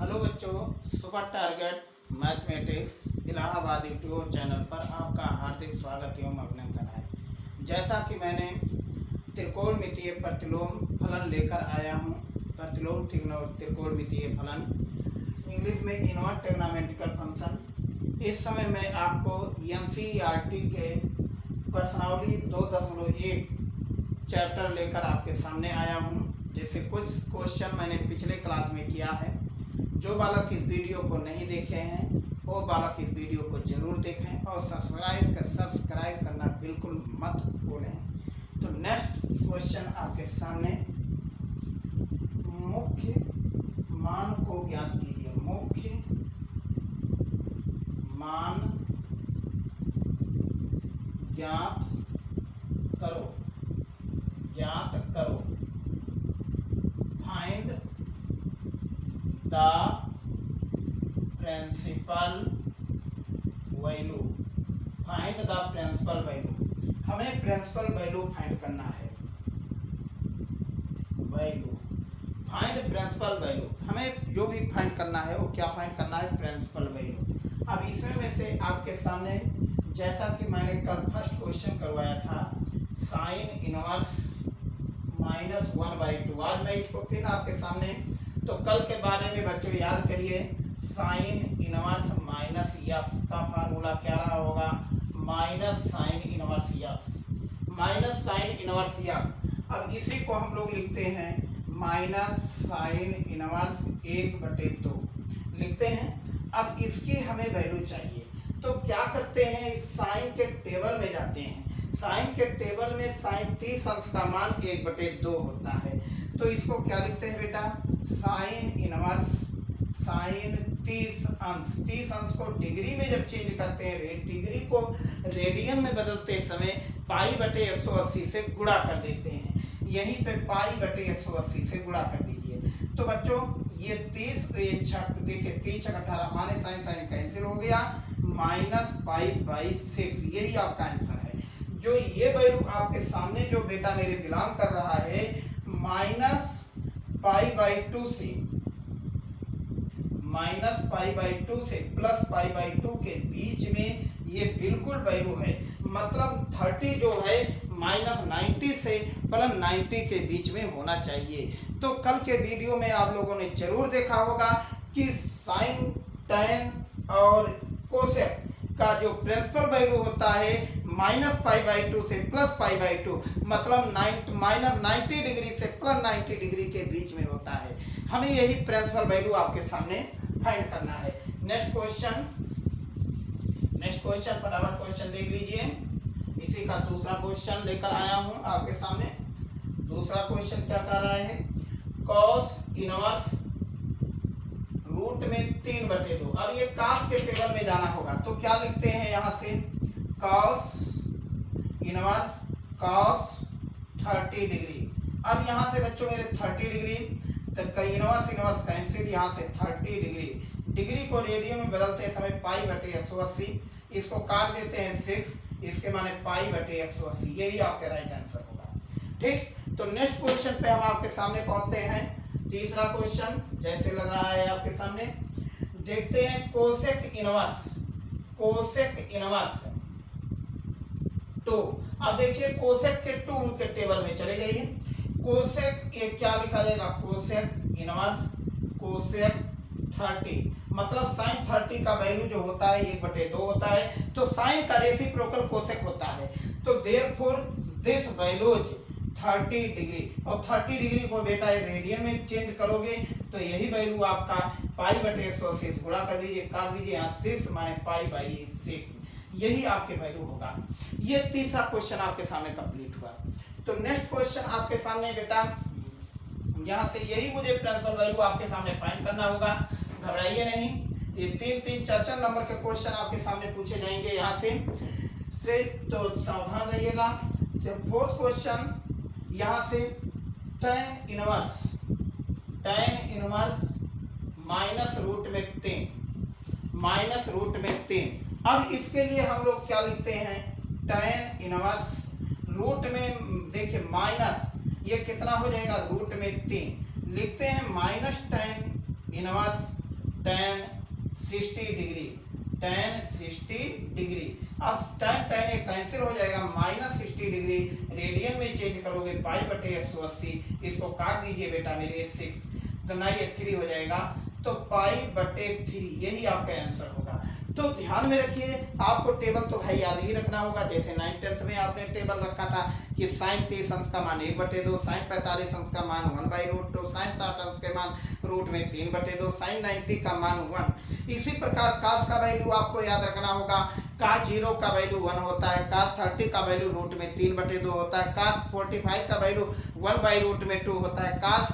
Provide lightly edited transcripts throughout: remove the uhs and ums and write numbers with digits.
Hello बच्चों, super target mathematics Allahabad YouTube channel पर आपका हार्दिक स्वागत एवं अभिनंदन है। जैसा कि मैंने त्रिकोणमितीय प्रतिलोम फलन लेकर आया हूँ, प्रतिलोम त्रिकोणमितीय फलन, इंग्लिश में इनवर्स ट्रिग्नोमेट्रिकल फंक्शन। इस समय मैं आपको एनसीईआरटी के प्रश्नावली 2.1 चैप्टर लेकर आपके सामने आया हूँ, जैसे कुछ क्वेश्चन मैंने पिछले क्लास में किया है। जो बालक इस वीडियो को नहीं देखे हैं वो बालक इस वीडियो को जरूर देखें और सब्सक्राइब करना बिल्कुल मत भूलें। तो नेक्स्ट क्वेश्चन आपके सामने, मुख्य मान को ज्ञात कीजिए। मुख्य मान ज्ञात करो find the principal value. Find the principal value, हमें प्रिंसिपल वैल्यू फाइंड करना है। वैल्यू फाइंड प्रिंसिपल वैल्यू, हमें जो भी फाइंड करना है वो क्या फाइंड करना है, प्रिंसिपल वैल्यू। अब इसमें में से आपके सामने, जैसा कि मैंने कल फर्स्ट क्वेश्चन करवाया था, साइन इनवर्स -1/2। आज मैं इसको फिर आपके सामने, तो कल के बारे में बच्चों याद करिए, साइन इनवर्स माइनस यफ का फार्मूला क्या रहा होगा, माइनस साइन इनवर्स यफ। अब इसी को हम लोग लिखते हैं माइनस साइन इनवर्स 1/2 लिखते हैं। अब इसकी हमें वैल्यू चाहिए, तो क्या करते हैं, इस साइन के टेबल में जाते हैं। साइन के टेबल में साइन 30 अंश का मान 1/2 होता है, तो इसको क्या लिखते हैं बेटा, साइन इनवर्स साइन 30 अंश को डिग्री में जब चेंज करते हैं, डिग्री को रेडियन में बदलते समय π/180 से गुणा कर देते हैं। यहीं पे π/180 से गुणा कर दीजिए। तो बच्चों ये 30 देखिए 3 × 18 माने साइन कैंसिल हो गया, -π/6, यही आपका आंसर है। जो ये वैल्यू आपके सामने जो बेटा मेरे बिलोंग कर रहा है -π/2 से +π/2 के बीच में ये बिल्कुल वैल्यू है। मतलब 30 जो है -90 से +90 के बीच में होना चाहिए। तो कल के वीडियो में आप लोगों ने जरूर देखा होगा कि साइन, टैन और कोसेक का जो प्रिंसिपल वैल्यू होता है -π/2 से +π/2, मतलब -90 डिग्री से +90 डिग्री के बीच में होता है। हमें यही प्रिंसिपल वैल्यू आपके सामने फाइंड करना है। नेक्स्ट क्वेश्चन फटाफट क्वेश्चन देख लीजिए। इसी का दूसरा क्वेश्चन लेकर आया हूं आपके सामने। दूसरा क्वेश्चन क्या कर रहा है, कॉस इनवर्स रूट में 3/2। अब ये कास के टेबल में जाना होगा, तो क्या लिखते हैं यहाँ से, कॉस इनवर्स कॉस 30 डिग्री। अब यहाँ से बच्चों मेरे 30 डिग्री, तो इनवर्स कैंसिल, यहाँ से 30 डिग्री को रेडियन में बदलते समय π/180, इसको काट देते हैं 6, इसके माने π/180, यही आपका राइट आंसर होगा। ठीक, तो नेक्स्ट क्वेश्चन पे हम आपके सामने पहुंचते हैं। तीसरा क्वेश्चन जैसे लग रहा है आपके सामने, देखते हैं कोसेक इनवर्स 2। अब देखिए कोसेक के 2 उनके टेबल में चले जाइए। कोसेक ये क्या लिखा जाएगा, कोसेक इनवर्स कोसेक 30, मतलब साइन 30 का वैल्यू जो होता है 1/2 होता है, तो साइन का रेसिप्रोकल कोसेक होता है। तो देयरफॉर दिस वैल्यूज 30 डिग्री, और 30 डिग्री को बेटा रेडियन में चेंज करोगे तो यही वैल्यू आपका π/180 से गुणा कर दीजिए, काट दीजिए, यहाँ 6 माने π/6, यही आपके वैल्यू होगा। ये तीसरा क्वेश्चन आपके सामने कंप्लीट हुआ। तो नेक्स्ट क्वेश्चन आपके सामने बेटा, यहाँ से यही मुझे प्रिंसिपल वैल्यू आपके सामने फाइंड करना होगा, घबराइए नहीं। ये 3 4 नंबर के क्वेश्चन आपके सामने पूछे जाएंगे यहाँ से तो सावधान रहिएगा। तो फोर्थ क्वेश्चन यहाँ से, tan इनवर्स -√3। अब इसके लिए हम लोग क्या लिखते हैं, tan इनवर्स रूट में देखिए माइनस, ये कितना हो जाएगा, √3 लिखते हैं, -tan inverse tan 60 degree, tan 60 degree. अब tan एक कैंसिल हो जाएगा, -60 डिग्री रेडियन में चेंज करोगे पाई बटे 180, इसको काट दीजिए बेटा मेरे 6, तो ना ये 3 हो जाएगा, तो पाई बटे 3 यही आपका आंसर होगा। तो ध्यान में रखिए, आपको टेबल तो भाई याद ही रखना होगा। जैसे 9th में आपने टेबल रखा था कि sin 30 अंश का मान 1/2, sin 45 अंश का मान 1/√2, sin 60 अंश के मान रूट में 3/2, sin 90 का मान 1। इसी प्रकार cos का वैल्यू आपको याद रखना होगा, cos 0 का वैल्यू 1 होता है, cos 30 का वैल्यू रूट में 3/2 होता है, cos 45 का वैल्यू 1/√2 होता है, cos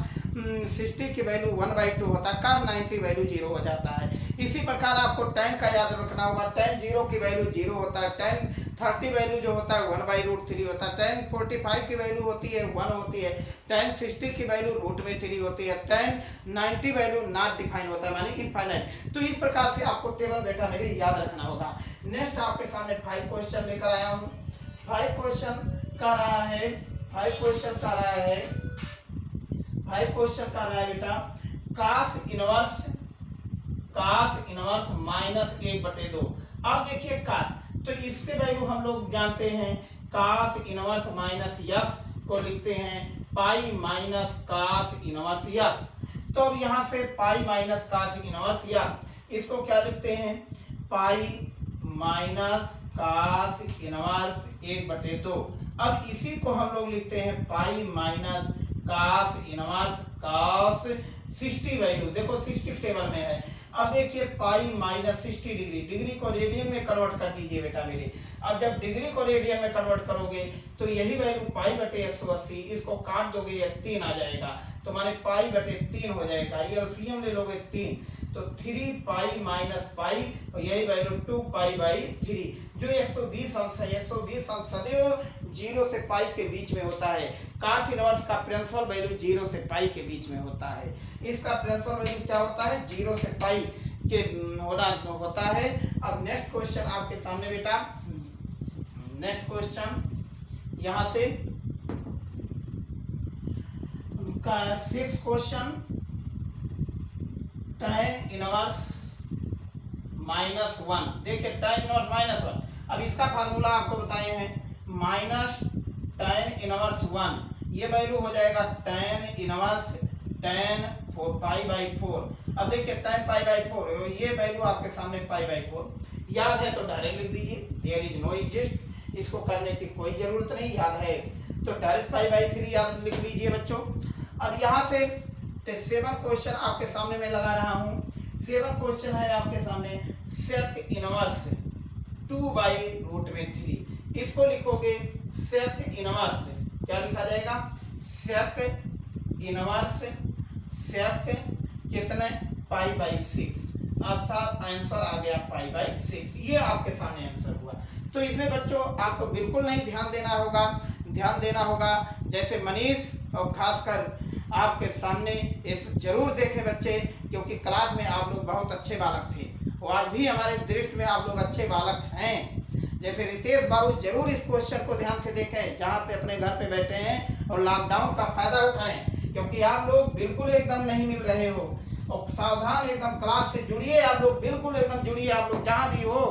60 की वैल्यू 1/2 होता है, cos 90 वैल्यू 0 हो जाता है। इसी प्रकार आपको tan का याद रखना होगा, tan 0 की वैल्यू 0 होता है, tan 30 वैल्यू जो होता है 1/√3 होता है, tan 45 की वैल्यू होती है 1 होती है, tan 60 की वैल्यू रूट में 3 होती है, tan 90 वैल्यू नॉट डिफाइन होता है, माने इनफाइनाइट। तो इस प्रकार से आपको टेबल बेटा मेरे याद रखना होगा। नेक्स्ट आपके सामने 5 क्वेश्चन लेकर आया हूँ। 5 क्वेश्चन कर रहा है, 5 क्वेश्चन कर रहा है, 5 क्वेश्चन कर रहा है बेटा cos इनवर्स -1/2। अब देखिए cos, तो इसके वैल्यू हम लोग जानते हैं, cos इनवर्स -x को लिखते हैं pi minus cos inverse x। तो अब यहाँ से pi minus cos inverse x, इसको क्या लिखते हैं, पाई माइनस cos इनवर्स 1/2। अब इसी को हम लोग लिखते हैं pi minus cos inverse cos 60 value, देखो 60 टेबल में है। अब देखिए पाई माइनस 60 डिग्री, डिग्री को रेडियन में कन्वर्ट कर दीजिए बेटा मेरे। अब जब डिग्री को रेडियन में कन्वर्ट करोगे तो यही वैल्यू पाई बटे 180, इसको काट दोगे ये 3 आ जाएगा, तो माने पाई बटे 3 हो जाएगा। ये एलसीएम ले लोगे 3, तो 3 पाई माइनस पाई, और यही वैल्यू 2 पाई/3। जो 120 अंश है, 120 अंश सदैव 0 से पाई के बीच में होता है। cos इनवर्स का प्रिंसिपल वैल्यू 0 से पाई के बीच में होता है। इसका प्रिंसिपल वैल्यू क्या होता है, 0 से पाई के होता है। अब नेक्स्ट क्वेश्चन आपके सामने बेटा, नेक्स्ट क्वेश्चन यहाँ से 6 क्वेश्चन, tan इनवर्स -1। देखिए tan इनवर्स -1, अब इसका फार्मूला आपको बताए हैं, माइनस tan इनवर्स 1, ये वैल्यू हो जाएगा tan इनवर्स tan पाई/4। अब देखिए tan पाई/4, ये वैल्यू आपके सामने पाई/4 याद है तो डायरेक्ट लिख दीजिए, देयर इज नो एग्जिस्ट, इसको करने की कोई जरूरत नहीं, याद है तो डायरेक्ट पाई/3 याद लिख लीजिए बच्चों। अब यहाँ से 7 क्वेश्चन आपके सामने मैं लगा रहा हूँ। 7 क्वेश्चन है आपके सामने, sec इनवर्स 2/√3, इसको लिखोगे sec इनवर्स, क्या लिखा जाएगा, sec इनवर्स sec कितने पाई/6, अर्थात आंसर आ गया पाई/6। ये आपके सामने आंसर हुआ। तो इसमें बच्चों आपको बिल्कुल नहीं ध्यान देना होगा, जैसे मनीष और खासकर आपके सामने इस जरूर देखें बच्चे, क्योंकि क्लास में आप लोग बहुत अच्छे बालक थे और आज भी हमारे दृष्टि में आप लोग अच्छे बालक हैं। जैसे रितेश बाबू जरूर इस क्वेश्चन को ध्यान से देखें, जहाँ पे अपने घर पे बैठे हैं और लॉकडाउन का फायदा उठाएं, क्योंकि आप लोग बिल्कुल एकदम नहीं मिल रहे हो, और सावधान एकदम क्लास से जुड़िए, आप लोग बिल्कुल एकदम जुड़िए, आप लोग जहाँ भी हो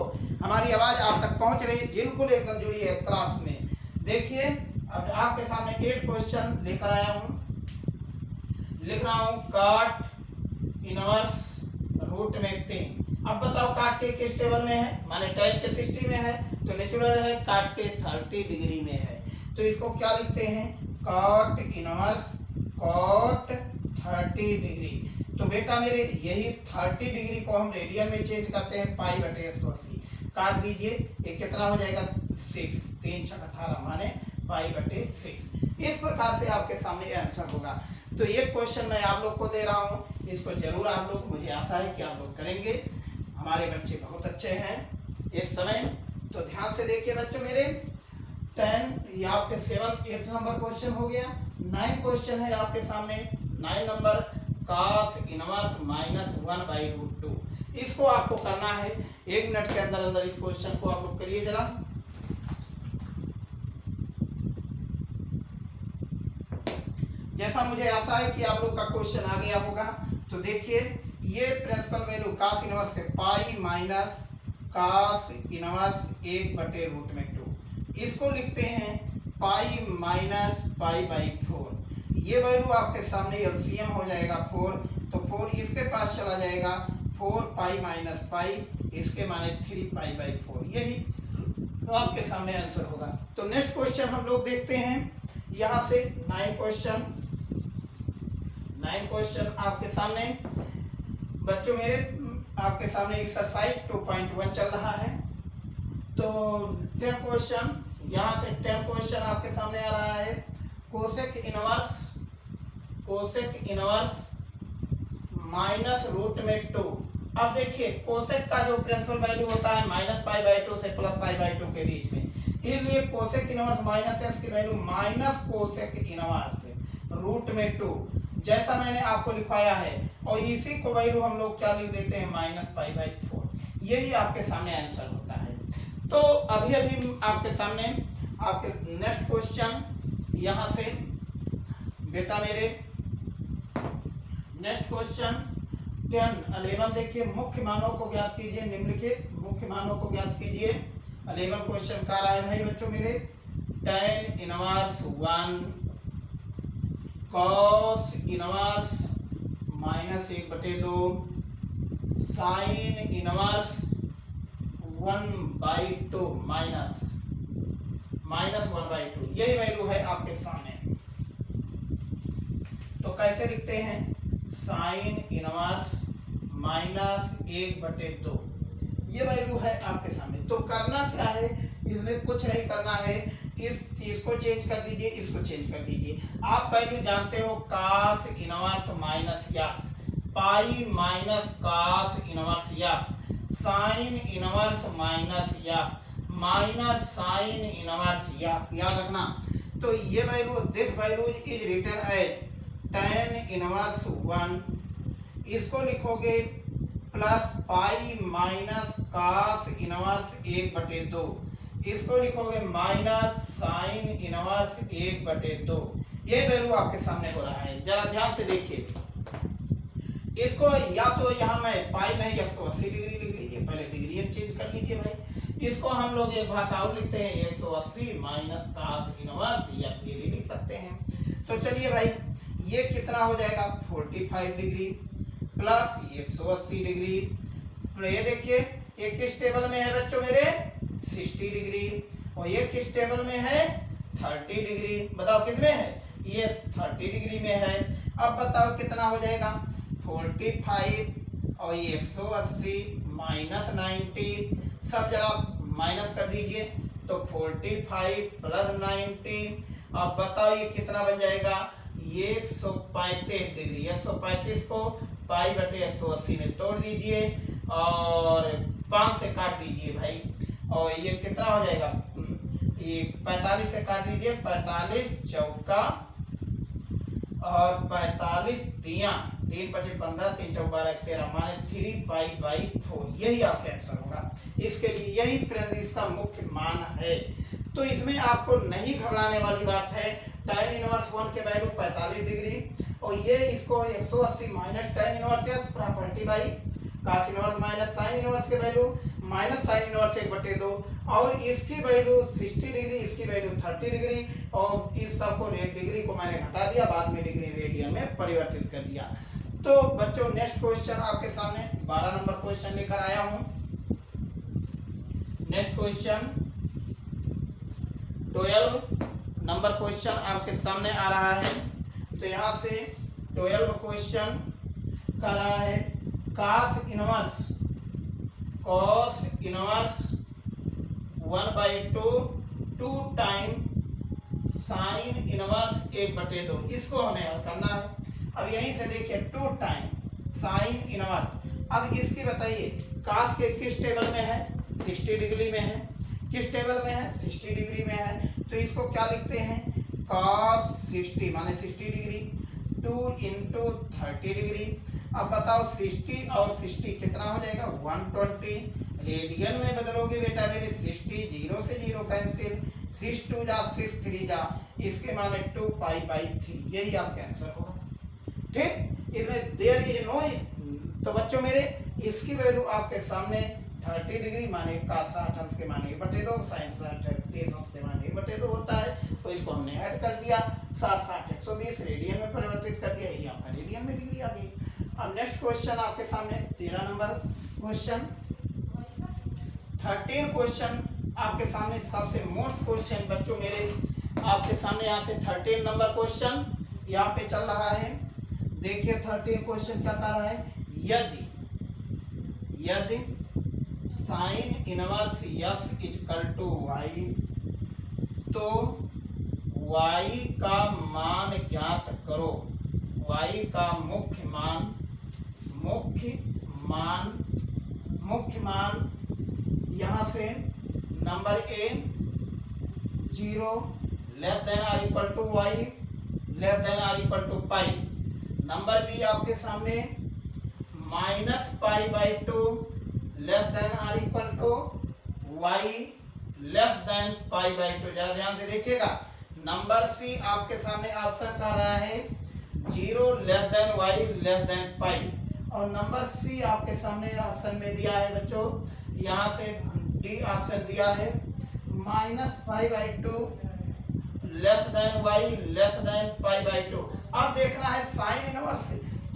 हमारी आवाज आप तक पहुँच रही है, बिल्कुल एकदम जुड़िए क्लास में। देखिए अब आपके सामने 8 क्वेश्चन लेकर आया हूँ, लिख रहा हूँ काट इनवर्स रूट में 3। अब बताओ काट के किस टेबल में है, माने tan के 60 में है तो नेचुरल है, काट के 30 डिग्री में है, तो इसको क्या लिखते हैं, काट इनवर्स cot 30 डिग्री। तो बेटा मेरे यही 30 डिग्री को हम रेडियन में चेंज करते हैं पाई/180, काट दीजिए, ये कितना हो जाएगा 6, 3 6 18 माने पाई/6। इस प्रकार से आपके सामने आंसर होगा। तो ये क्वेश्चन मैं आप लोग को दे रहा हूँ, इसको जरूर आप लोग, मुझे आशा है कि आप लोग करेंगे, हमारे बच्चे बहुत अच्छे हैं इस समय। तो ध्यान से देखिए बच्चों मेरे, 10 ये आपके 8 नंबर क्वेश्चन हो गया। 9 क्वेश्चन है आपके सामने, 9 नंबर cos इनवर्स -1/√2, इसको आपको करना है 1 मिनट के अंदर अंदर। इस क्वेश्चन को आप लोग करिए जरा। जैसा मुझे आशा है कि आप लोग का क्वेश्चन आ गया होगा, तो देखिए ये प्रिंसिपल वैल्यू कास इनवर्स के पाई माइनस कास इनवर्स 1/√2, इसको लिखते हैं पाई माइनस पाई बाई 4। ये वैल्यू आपके सामने एलसीएम हो जाएगा 4, तो 4 इसके पास चला जाएगा, 4 पाई माइनस पाई, इसके माने 3 पाई बाई 4। यही आपके सामने आंसर होगा। तो नेक्स्ट क्वेश्चन हम लोग देखते हैं यहाँ से 9 क्वेश्चन आपके सामने बच्चों मेरे, आपके सामने एक्सरसाइज 2.1 चल रहा है। तो 10 क्वेश्चन, यहाँ से 10 क्वेश्चन आपके सामने आ रहा है। कोसेक इनवर्स माइनस रूट में 2। अब देखिए कोसेक का जो प्रिंसिपल वैल्यू होता है माइनस पाई बाई 2 से प्लस पाई बाई 2 के बीच में, इसलिए कोसेक इनवर्स माइनस एक्स की value minus cosec inverse root में 2, जैसा मैंने आपको लिखवाया है, और इसी को वैल्यू हम लोग क्या लिख देते हैं माइनस पाई बाई 4। यही आपके सामने आंसर होता है। तो अभी आपके सामने आपके नेक्स्ट क्वेश्चन यहाँ से बेटा मेरे, नेक्स्ट क्वेश्चन 10, 11 देखिए, मुख्य मानों को ज्ञात कीजिए, निम्नलिखित मुख्य मानों को ज्ञात कीजिए। 11 क्वेश्चन का रहा है भाई बच्चों मेरे, tan inverse 1 cos inverse minus 1/2 sin inverse 1/2 minus 1/2, यही वैल्यू है आपके सामने। तो कैसे लिखते हैं, साइन इनवर्स माइनस 1/2, ये वैल्यू है आपके सामने। तो करना क्या है, इसमें कुछ नहीं करना है, इस चीज को चेंज कर दीजिए, इसको चेंज कर दीजिए। आप वैल्यू जानते हो cos inverse minus x, pi minus cos inverse x, sine inverse minus x, minus sine inverse x, याद रखना। तो ये value, this value is written as tan inverse 1, इसको लिखोगे plus pi minus cos inverse 1/2, इसको लिखोगे माइनस साइन इनवर्स 1/2। ये value आपके सामने हो रहा है, जरा ध्यान से देखिए। इसको या तो यहाँ मैं पाई नहीं 180 डिग्री लिख लीजिए, पहले डिग्री चेंज कर लीजिए भाई। इसको हम लोग एक भाषा और लिखते हैं 180 माइनस कास इनवर्स, या ये भी लिख सकते हैं। तो चलिए भाई, ये कितना हो जाएगा 45 डिग्री प्लस 180 डिग्री। तो ये देखिए ये किस टेबल में है बच्चों मेरे, 60 डिग्री, और ये किस टेबल में है 30 डिग्री। बताओ किस में है, ये 30 डिग्री में है। अब बताओ कितना हो जाएगा, 45 और ये 180 माइनस 90, सब जरा माइनस कर दीजिए, तो 45 प्लस 90। अब बताओ ये कितना बन जाएगा, ये 135 डिग्री। 135 को पाई बटे 180 में तोड़ दीजिए और 5 से काट दीजिए भाई, और ये कितना हो जाएगा, ये 45 से काट दीजिए, 45 चौका और 45 तिया, 3 5 15, 3 4 12 13, माने 3 पाई बाई 4, यही आपका आंसर होगा। इसके लिए यही इसका मुख्य मान है। तो इसमें आपको नहीं घबराने वाली बात है। tan इनवर्स 1 के वैल्यू 45 डिग्री, और ये इसको 180 माइनस tan इनवर्स या property by cos inverse minus sin inverse के वैल्यू माइनस sin इनवर्स 1/2, और इसकी वैल्यू 60 डिग्री, इसकी वैल्यू 30 डिग्री, और इस सब को डिग्री को मैंने घटा दिया, बाद में डिग्री रेडियन में परिवर्तित कर दिया। तो बच्चों नेक्स्ट क्वेश्चन आपके सामने 12 नंबर क्वेश्चन लेकर आया हूं। नेक्स्ट क्वेश्चन 12 नंबर क्वेश्चन आपके सामने आ रहा है। तो यहाँ से 12 क्वेश्चन का रहा है, cos inverse 1/2 2 time sin inverse 1/2, इसको हमें हल करना है। अब यहीं से देखिए 2 टाइम sin इनवर्स, अब इसकी बताइए cos के किस टेबल में है, 60 डिग्री में है, किस टेबल में है 60 डिग्री में है। तो इसको क्या लिखते हैं, cos 60 माने 60 डिग्री 2 इंटू 30 डिग्री। अब बताओ 60 और 60 कितना हो जाएगा 120, रेडियन में बदलोगे बेटा मेरे 60, 0 से 0 कैंसिल, 6 2 जा 6 3 जा, इसके माने 2 पाई बाई 3, यही आपका आंसर होगा। ठीक, इसमें देयर इज नो तो बच्चों मेरे इसकी वैल्यू आपके सामने 30 डिग्री माने का 60 अंश के माने 1/2, साइन 30 अंश के माने 1/2 होता है। तो इसको हमने ऐड कर दिया, 60 120 रेडियन में परिवर्तित कर दिया, यही आपका रेडियन में डिग्री आ गई। अब नेक्स्ट क्वेश्चन आपके सामने 13 नंबर क्वेश्चन। 13 क्वेश्चन आपके सामने सबसे मोस्ट क्वेश्चन बच्चों मेरे आपके सामने यहाँ से 13 नंबर क्वेश्चन यहाँ पे चल रहा है। देखिए 13 क्वेश्चन क्या कर रहा है, यदि sine inverse x equal to y तो y का मान ज्ञात करो। y का मुख्य मान यहाँ से number A 0 less than or equal to y less than or equal to pi. Number B आपके सामने -π/2 less than or equal to y less than π/2। जरा ध्यान से देखिएगा। नंबर सी आपके सामने ऑप्शन कह रहा है 0 less than y less than pi, और नंबर सी आपके सामने ऑप्शन में दिया है बच्चों, यहाँ से डी ऑप्शन दिया है -π/2 less than y less than π/2। अब देखना है साइन इनवर्स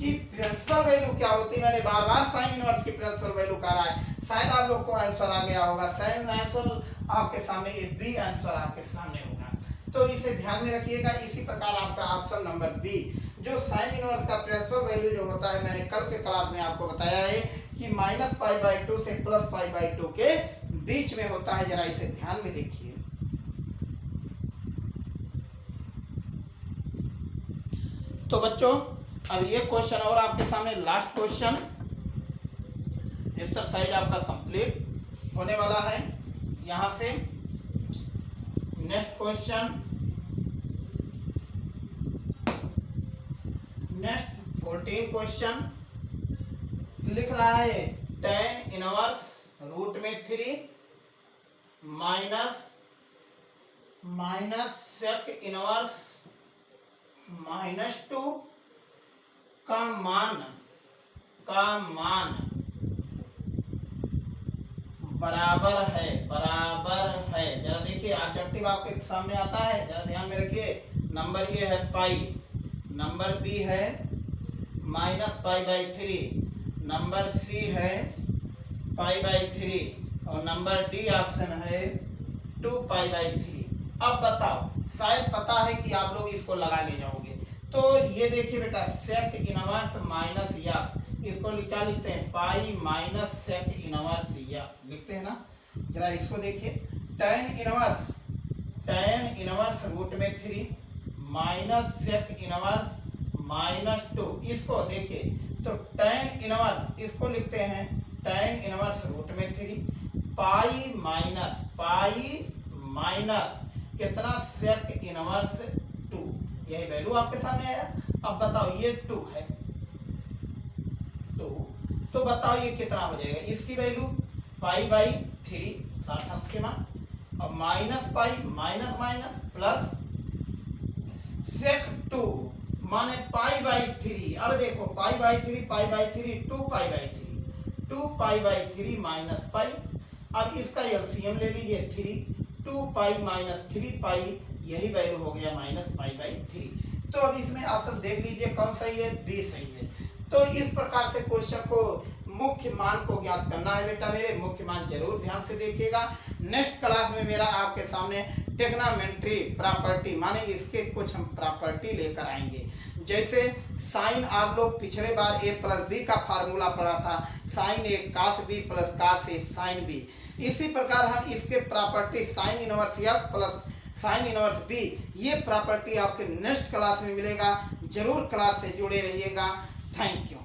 की प्रिंसिपल वैल्यू क्या होती है। मैंने बार बार साइन इनवर्स की प्रिंसिपल वैल्यू कह रहा है, शायद आप लोग को आंसर आ गया होगा। साइन आंसर आपके सामने, ये बी आंसर आपके सामने होगा, तो इसे ध्यान में रखिएगा। इसी प्रकार आपका ऑप्शन नंबर बी, जो साइन इनवर्स का प्रिंसिपल वैल्यू जो होता है, मैंने कल के क्लास में आपको बताया है कि -π/2 से +π/2 के बीच में होता है। जरा इसे ध्यान में देखिए। तो बच्चों अब ये क्वेश्चन और आपके सामने लास्ट क्वेश्चन, एक्सरसाइज आपका कंप्लीट होने वाला है। यहां से नेक्स्ट क्वेश्चन, नेक्स्ट 14 क्वेश्चन लिख रहा है tan inverse √3 minus sec inverse -2 का मान बराबर है। जरा देखिए ऑब्जेक्टिव आपके सामने आता है, जरा ध्यान में रखिए। नंबर ए है पाई, नंबर बी है -π/3, नंबर सी है π/3 और नंबर डी ऑप्शन है 2π/3। अब बताओ, शायद पता है कि आप लोग इसको लगा ले जाओगे। तो ये देखिए बेटा, सेक इनवर्स माइनस यस, इसको क्या लिखते हैं, pi minus sec inverse yes लिखते हैं ना। जरा इसको देखिए, tan inverse √3 minus sec inverse -2, इसको देखिए तो tan इनवर्स इसको लिखते हैं tan इनवर्स √3 पाई माइनस कितना, सेक इनवर्स 2, यही वैल्यू आपके सामने आया। अब बताओ ये 2 है, 2, तो बताओ ये कितना हो जाएगा। इसकी वैल्यू π/3 60 अंश के मान, और माइनस प्लस सेक 2 माने π/3। अब देखो π/3 2π/3 माइनस पाई। अब इसका एलसीएम ले लीजिए 3, 2π माइनस 3π, यही वैल्यू हो गया -π/3। तो अब इसमें ऑप्शन देख लीजिए कौन सही है, बी सही है। तो इस प्रकार से क्वेश्चन को मुख्य मान को ज्ञात करना है बेटा मेरे, मुख्य मान जरूर ध्यान से देखिएगा। नेक्स्ट क्लास में मेरा आपके सामने टेग्नामेंट्री प्रॉपर्टी माने इसके कुछ हम प्रॉपर्टी लेकर आएंगे। जैसे साइन, आप लोग पिछले बार a + b का फार्मूला पढ़ा था, sign a cos b + cos a sin b। इसी प्रकार हम इसके property sign inverse x plus sine inverse b, ये प्रॉपर्टी आपके नेक्स्ट क्लास में मिलेगा। जरूर क्लास से जुड़े रहिएगा। Thank you.